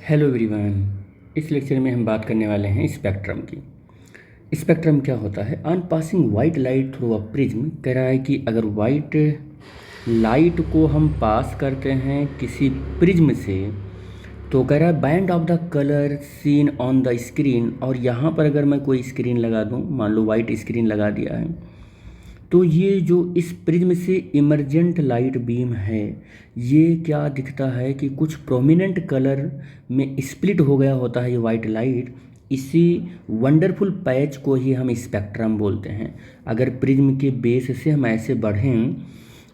Hello everyone. इस lecture में हम बात करने वाले हैं स्पेक्ट्रम की। स्पेक्ट्रम क्या होता है? On passing white light through a prism, कह रहा है कि अगर वाइट लाइट को हम पास करते हैं किसी प्रिज्म से, तो कह रहा है band of the colour seen on the screen. और यहाँ पर अगर मैं कोई स्क्रीन लगा दूँ, मान लो वाइट स्क्रीन लगा दिया है, तो ये जो इस प्रिज्म से इमर्जेंट लाइट बीम है, ये क्या दिखता है कि कुछ प्रोमिनेंट कलर में स्प्लिट हो गया होता है ये वाइट लाइट। इसी वंडरफुल पैच को ही हम स्पेक्ट्रम बोलते हैं। अगर प्रिज्म के बेस से हम ऐसे बढ़ें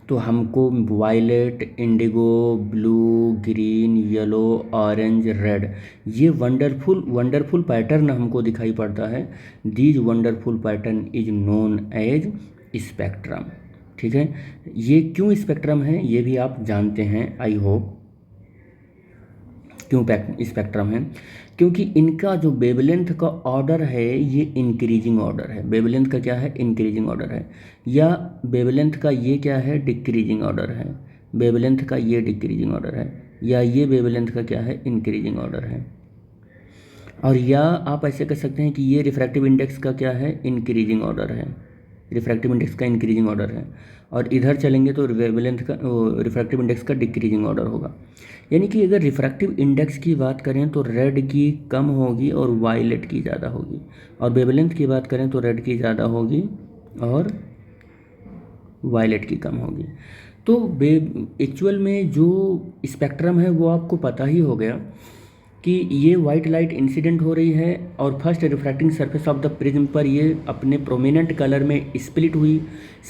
तो हमको violet, indigo, blue, green, yellow, orange, red, ये वंडरफुल वंडरफुल पैटर्न हमको दिखाई पड़ता है। These wonderful pattern is known as spectrum. ठीक है, ये क्यों स्पेक्ट्रम है ये भी आप जानते हैं, आई होप। क्यों स्पेक्ट्रम है? क्योंकि इनका जो वेवलेंथ का ऑर्डर है ये इंक्रीजिंग ऑर्डर है। वेवलेंथ का क्या है? इंक्रीजिंग ऑर्डर है। या वेवलेंथ का ये क्या है? डिक्रीजिंग ऑर्डर है। वेवलेंथ का ये डिक्रीजिंग ऑर्डर है, या ये वेवलेंथ का क्या है? इंक्रीजिंग ऑर्डर है। और या आप ऐसे कह सकते हैं कि ये रिफ्रैक्टिव इंडेक्स का क्या है? इंक्रीजिंग ऑर्डर है। रिफ्रैक्टिव इंडेक्स का इंक्रीजिंग ऑर्डर है। और इधर चलेंगे तो वेवलेंथ का, रिफ्रैक्टिव इंडेक्स का डिक्रीजिंग ऑर्डर होगा। यानी कि अगर रिफ्रैक्टिव इंडेक्स की बात करें तो रेड की कम होगी और वायलेट की ज़्यादा होगी, और वेवलेंथ की बात करें तो रेड की ज़्यादा होगी और वायलेट की कम होगी। तो एक्चुअल में जो स्पेक्ट्रम है वो आपको पता ही हो गया कि ये वाइट लाइट इंसिडेंट हो रही है और first refracting surface of the prism पर ये अपने प्रोमिनेंट कलर में स्प्लिट हुई।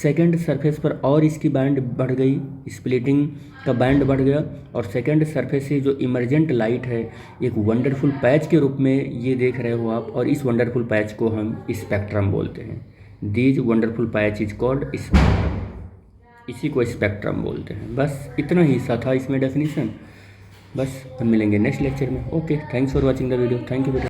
सेकंड सरफेस पर और इसकी बैंड बढ़ गई, स्प्लिटिंग का बैंड बढ़ गया। और सेकंड सरफेस से जो इमर्जेंट लाइट है एक वंडरफुल पैच के रूप में ये देख रहे हो आप, और इस वंडरफुल पैच को हम स्पेक्ट्रम बोलते हैं। These wonderful patch is called spectrum. इसी को स्पेक्ट्रम बोलते हैं। बस इतना ही सा था इसमें डेफिनेशन। बस हम मिलेंगे नेक्स्ट लेक्चर में। Okay, thanks for watching the video. Thank you बेटा।